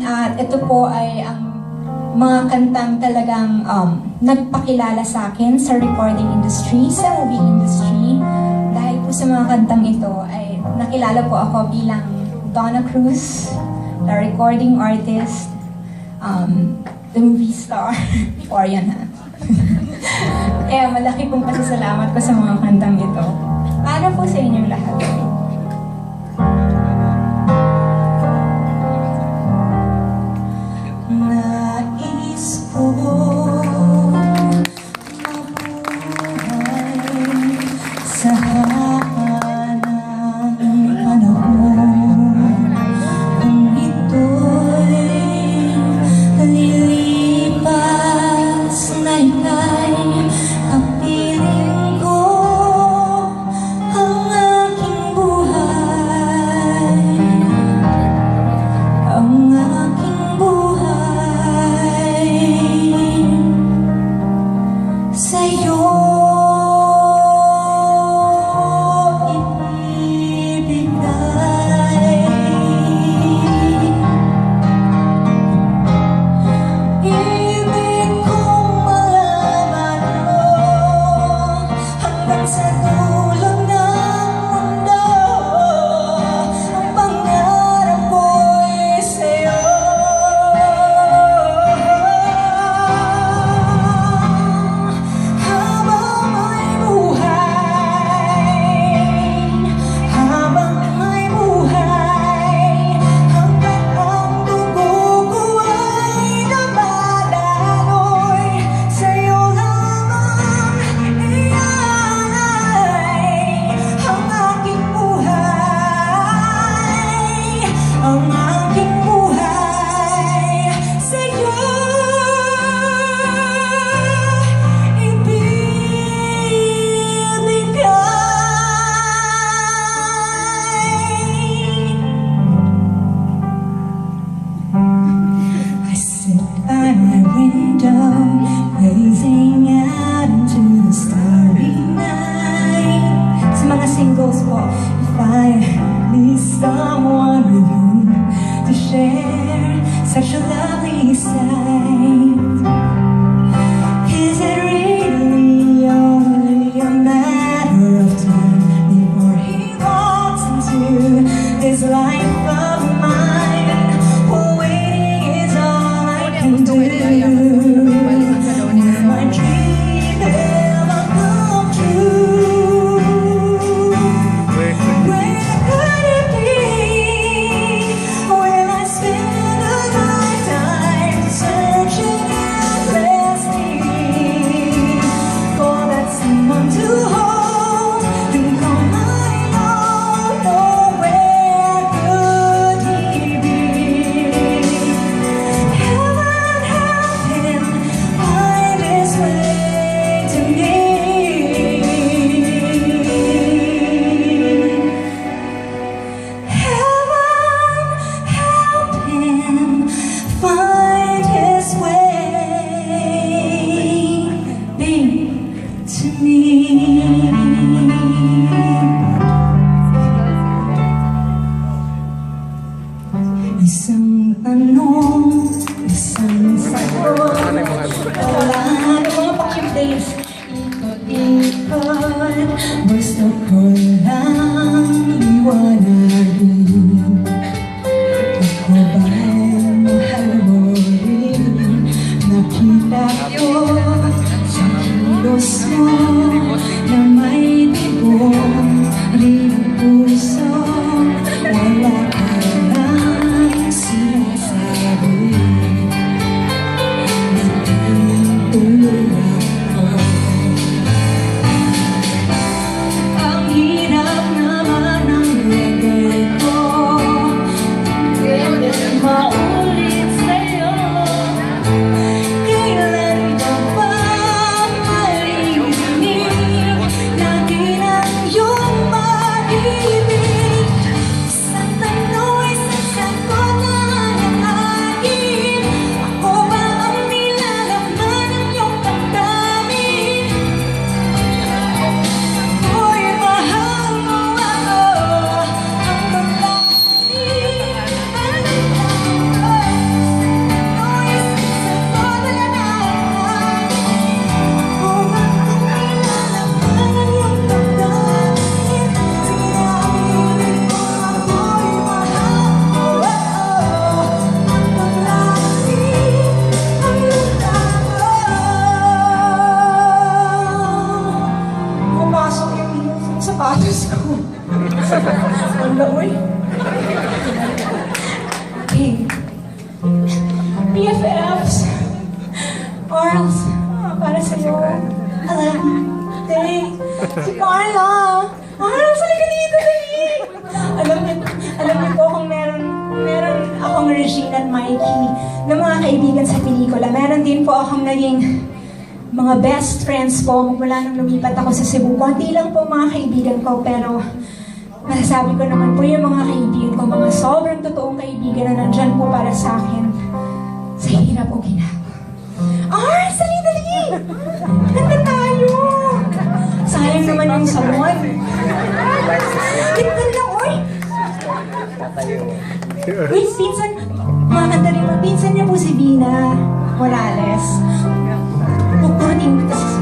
At ito po ay ang mga kantang talagang nagpakilala sa akin sa recording industry, sa movie industry. Dahil po sa mga kantang ito ay nakilala po ako bilang Donna Cruz, the recording artist, the movie star, or yan ha. Kaya malaki pong pasasalamat ko sa mga kantang ito. Para po sa inyong lahat. Nais ko mabuhay sa haba ng panahon. Kung ito'y nalilipas na ika'y kapiling ko ang aking buhay, ang aking buhay sa'yo ibibigay. Ibig kong malaman mo hanggang sa dulo ng mundo. Ang pangarap ko'y sa'yo. Habang may buhay, habang may buhay, hanggang ang dugo ko ay dumadaloy, sa'yo lamang iyan ay ang aking buhay, ang aking buhay sa'yo ibibigay. I sit by my window, gazing out into the starry night. Sa mga singles po, if I need someone with whom to share such a lovely sight, is it really only a matter of time before he walks into this life of mine? Waiting is all I can do. Will my dream ever come true? Where could it be? Will I spend a lifetime searching endlessly for that someone to hold and call my own? Oh, where could he be? Heaven help him find his way to me. Heaven help him find his way to me. Isang tanong, isang sagot, wala na mga pa-cute days. Ikot-ikot, gusto ko lang iwanagin. Ako ba'y mahal mo rin? Nakita ko sa kilos mo na may tibong rin ang puso. Wala ka lang sinasabi, natutuloy ako. Ang hirap naman ng Si Carla! Carla, sali ka dito, dali! Alam niyo po kung meron akong Regina at Mikey na mga kaibigan sa pelikula. Meron din po akong naging mga best friends po mula nung lumipat ako sa Cebu. Konti lang po mga kaibigan ko, pero masasabi ko naman po yung mga kaibigan ko, mga sobrang totoong kaibigan na nandyan po para sa akin sa hirap o ginhawa. Sali, dali! Ganda tayo! Sayang naman yung salon. Ganda lang, oy! Wait, pinsan, mga kanta rin mo, pinsan niya po si Vina Morales. Pupurutin ko ito sa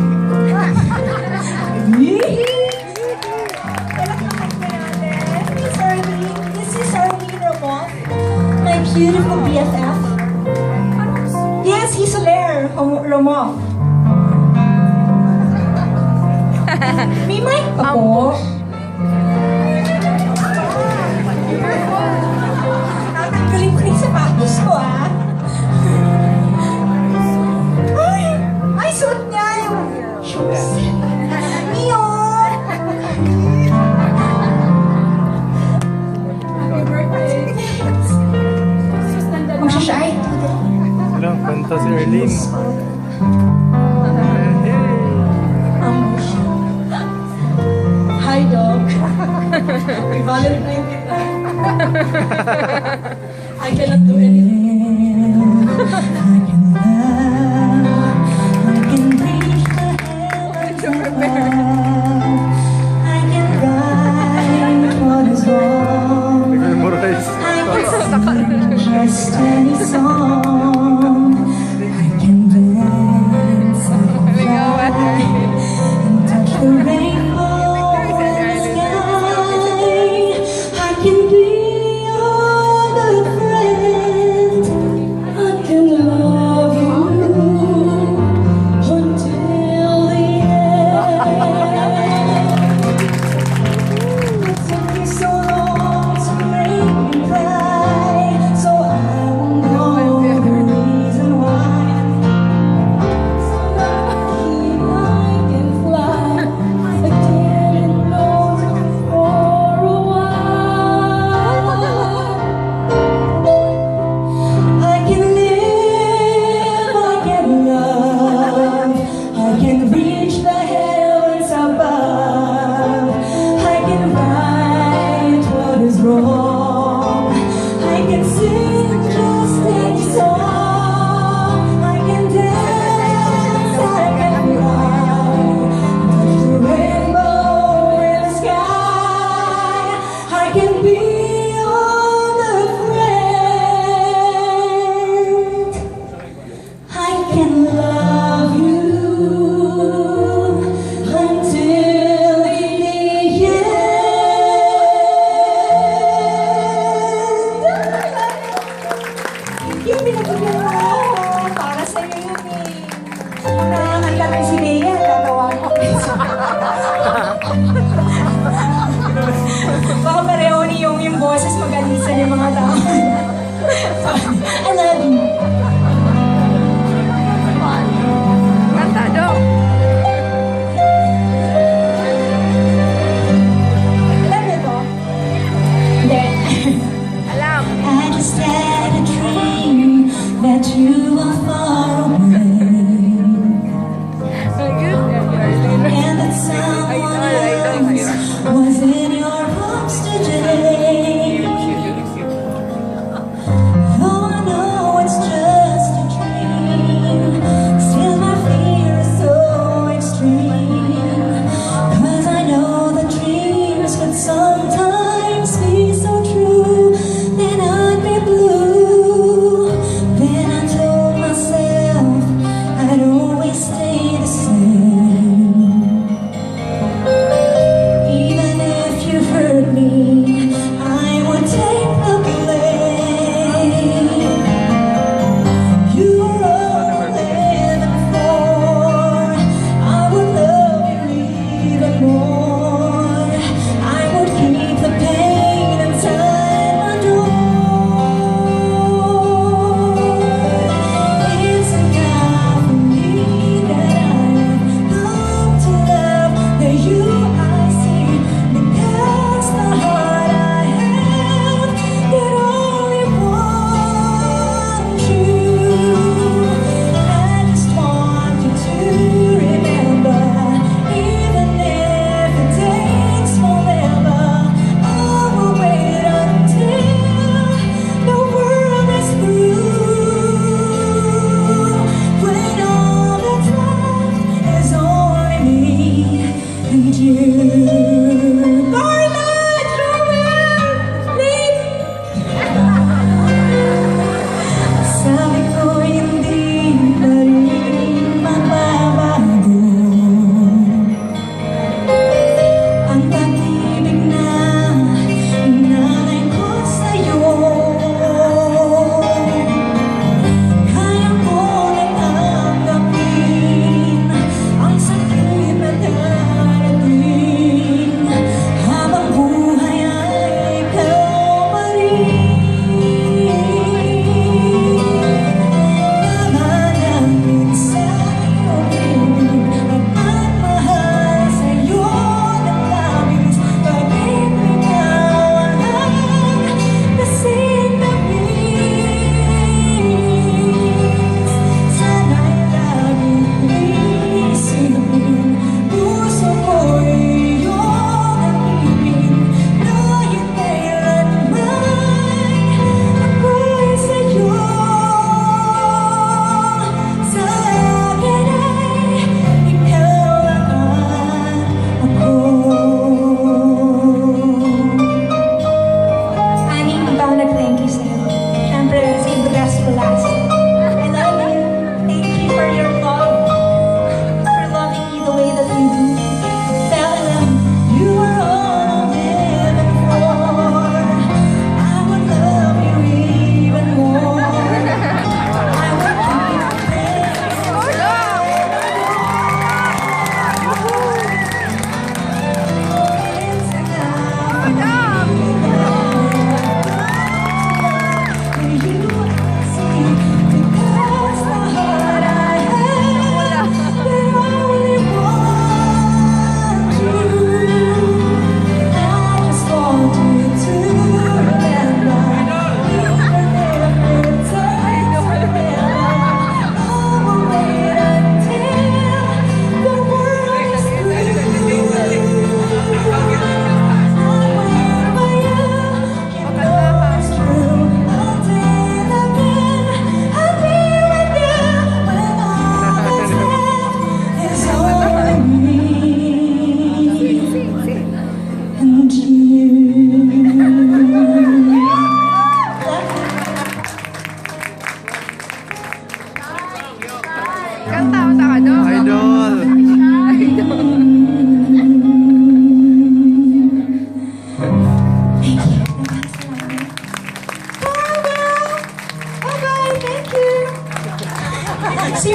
This is Arlene Ramon, my beautiful BFF. Yes, he's Soler Ramon. May mic pa po. Tatanggalin ko rin sapatos ko, ah. Ay, suot niya yung shoes. Neon! Happy birthday. Magsashay. Ilang kwenta si Erlene. Hi, dog. Happy Valentine kita. I cannot do anything. I can love, I can reach the heavens above. I can right what is wrong. Memorize. I can sing just any song. I can dance, I can fly, and touch the rainbow in the sky. I can be your good friend. I can love you until the end. It took me so long to make me cry, so I will know the reason why. So lucky I can fly. I didn't know for a while. I can live, I can love, I can reach the heavens above. I can right what is wrong. I can sing just any song. I can dance, I can fly, touch the rainbow in the sky. I can be your good friend. I can love you until the end. Yung pinagpapin mo, para sa'yo yun eh. Kung nakakanta rin si Bea, gagawa ko. Baka pareho ni yung boses mag-alisan yung mga tao. I love you. Kanta, Dok. Alam niyo to? Hindi. Alam. I just had a dream that you were